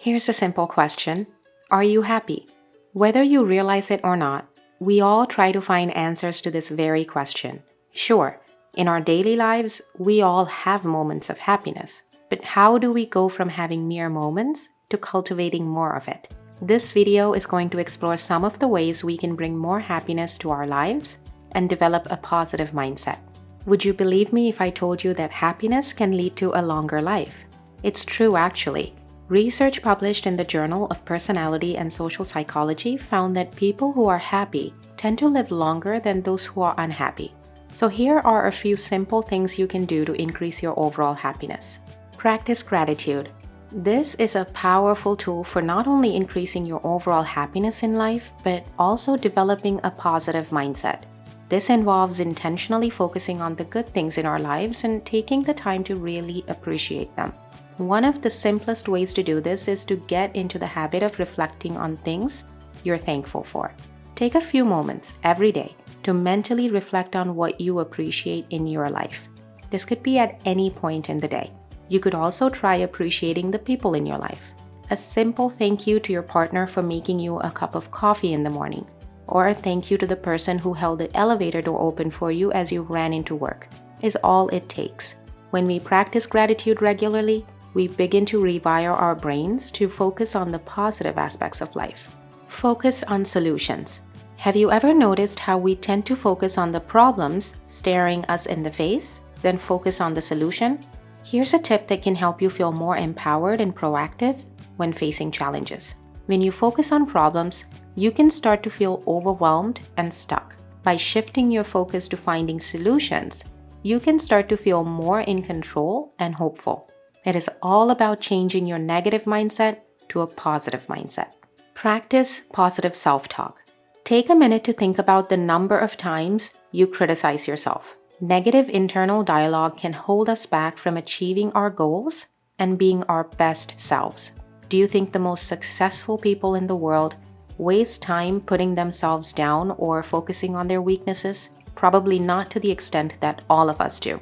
Here's a simple question. Are you happy? Whether you realize it or not, we all try to find answers to this very question. Sure, in our daily lives, we all have moments of happiness. But how do we go from having mere moments to cultivating more of it? This video is going to explore some of the ways we can bring more happiness to our lives and develop a positive mindset. Would you believe me if I told you that happiness can lead to a longer life? It's true, actually. Research published in the Journal of Personality and Social Psychology found that people who are happy tend to live longer than those who are unhappy. So here are a few simple things you can do to increase your overall happiness. Practice gratitude. This is a powerful tool for not only increasing your overall happiness in life, but also developing a positive mindset. This involves intentionally focusing on the good things in our lives and taking the time to really appreciate them. One of the simplest ways to do this is to get into the habit of reflecting on things you're thankful for. Take a few moments every day to mentally reflect on what you appreciate in your life. This could be at any point in the day. You could also try appreciating the people in your life. A simple thank you to your partner for making you a cup of coffee in the morning, or a thank you to the person who held the elevator door open for you as you ran into work, is all it takes. When we practice gratitude regularly, we begin to rewire our brains to focus on the positive aspects of life. Focus on solutions. Have you ever noticed how we tend to focus on the problems staring us in the face, then focus on the solution? Here's a tip that can help you feel more empowered and proactive when facing challenges. When you focus on problems, you can start to feel overwhelmed and stuck. By shifting your focus to finding solutions, you can start to feel more in control and hopeful. It is all about changing your negative mindset to a positive mindset. Practice positive self-talk. Take a minute to think about the number of times you criticize yourself. Negative internal dialogue can hold us back from achieving our goals and being our best selves. Do you think the most successful people in the world waste time putting themselves down or focusing on their weaknesses? Probably not to the extent that all of us do.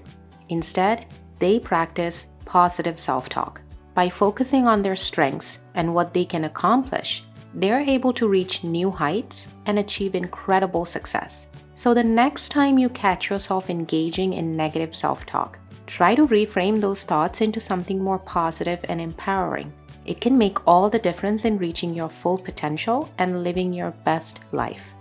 Instead, they practice positive self-talk. By focusing on their strengths and what they can accomplish, they're able to reach new heights and achieve incredible success. So the next time you catch yourself engaging in negative self-talk, try to reframe those thoughts into something more positive and empowering. It can make all the difference in reaching your full potential and living your best life.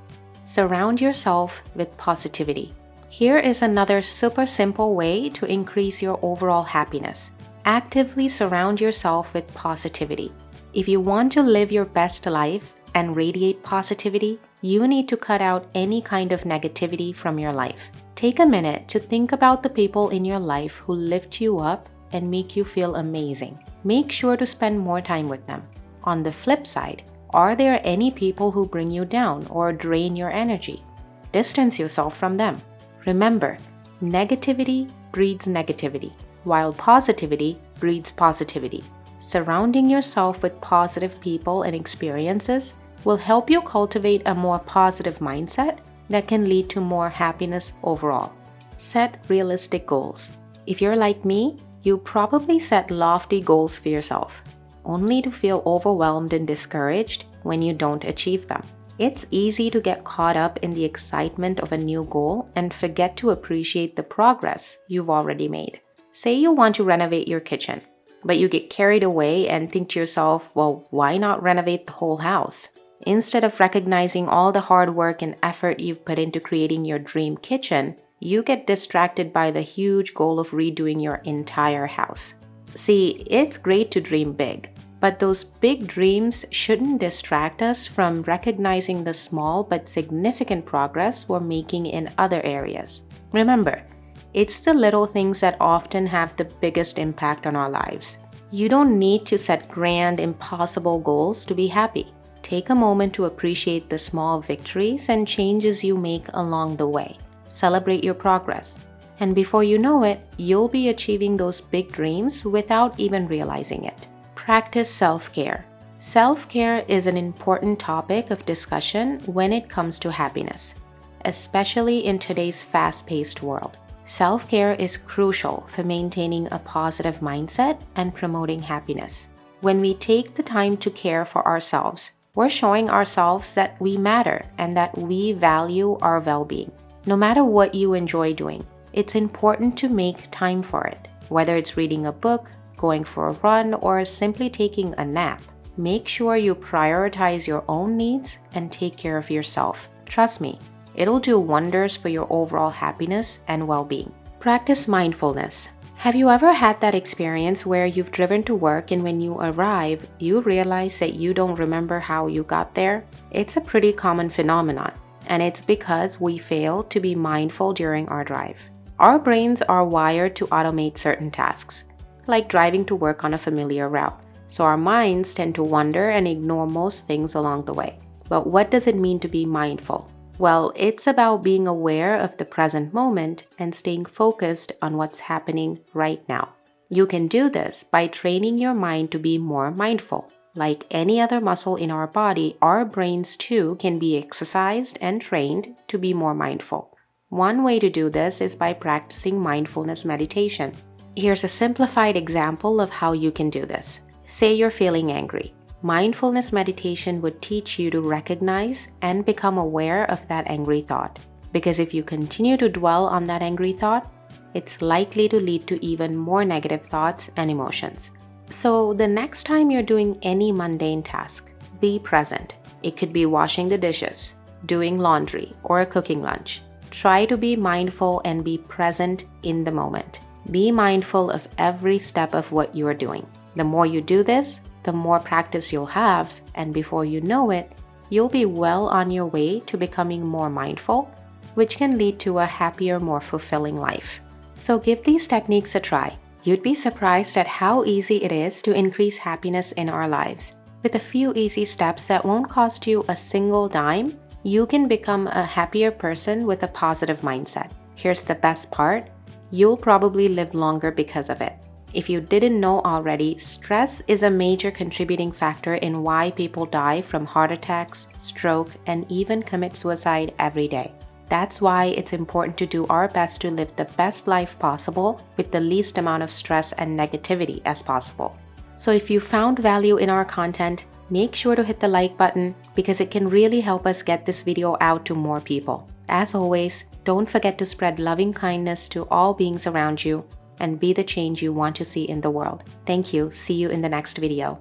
Surround yourself with positivity. Here is another super simple way to increase your overall happiness. Actively surround yourself with positivity. If you want to live your best life and radiate positivity, you need to cut out any kind of negativity from your life. Take a minute to think about the people in your life who lift you up and make you feel amazing. Make sure to spend more time with them. On the flip side, are there any people who bring you down or drain your energy? Distance yourself from them. Remember, negativity breeds negativity, while positivity breeds positivity. Surrounding yourself with positive people and experiences will help you cultivate a more positive mindset that can lead to more happiness overall. Set realistic goals. If you're like me, you probably set lofty goals for yourself, only to feel overwhelmed and discouraged when you don't achieve them. It's easy to get caught up in the excitement of a new goal and forget to appreciate the progress you've already made. Say you want to renovate your kitchen, but you get carried away and think to yourself, well, why not renovate the whole house? Instead of recognizing all the hard work and effort you've put into creating your dream kitchen, you get distracted by the huge goal of redoing your entire house. See, it's great to dream big, but those big dreams shouldn't distract us from recognizing the small but significant progress we're making in other areas. Remember, it's the little things that often have the biggest impact on our lives. You don't need to set grand, impossible goals to be happy. Take a moment to appreciate the small victories and changes you make along the way. Celebrate your progress. And before you know it, you'll be achieving those big dreams without even realizing it. Practice self-care. Self-care is an important topic of discussion when it comes to happiness, especially in today's fast-paced world. Self-care is crucial for maintaining a positive mindset and promoting happiness. When we take the time to care for ourselves, we're showing ourselves that we matter and that we value our well-being. No matter what you enjoy doing, it's important to make time for it. Whether it's reading a book, going for a run, or simply taking a nap, make sure you prioritize your own needs and take care of yourself. Trust me, it'll do wonders for your overall happiness and well-being. Practice mindfulness. Have you ever had that experience where you've driven to work and when you arrive, you realize that you don't remember how you got there? It's a pretty common phenomenon, and it's because we fail to be mindful during our drive. Our brains are wired to automate certain tasks, like driving to work on a familiar route, so our minds tend to wander and ignore most things along the way. But what does it mean to be mindful? Well, it's about being aware of the present moment and staying focused on what's happening right now. You can do this by training your mind to be more mindful. Like any other muscle in our body, our brains too can be exercised and trained to be more mindful. One way to do this is by practicing mindfulness meditation. Here's a simplified example of how you can do this. Say you're feeling angry. Mindfulness meditation would teach you to recognize and become aware of that angry thought. Because if you continue to dwell on that angry thought, it's likely to lead to even more negative thoughts and emotions. So the next time you're doing any mundane task, be present. It could be washing the dishes, doing laundry, or cooking lunch. Try to be mindful and be present in the moment. Be mindful of every step of what you're doing. The more you do this, the more practice you'll have, and before you know it, you'll be well on your way to becoming more mindful, which can lead to a happier, more fulfilling life. So give these techniques a try. You'd be surprised at how easy it is to increase happiness in our lives. With a few easy steps that won't cost you a single dime, you can become a happier person with a positive mindset. Here's the best part: you'll probably live longer because of it. If you didn't know already, stress is a major contributing factor in why people die from heart attacks, stroke, and even commit suicide every day. That's why it's important to do our best to live the best life possible with the least amount of stress and negativity as possible. So if you found value in our content, make sure to hit the like button because it can really help us get this video out to more people. As always, don't forget to spread loving kindness to all beings around you and be the change you want to see in the world. Thank you. See you in the next video.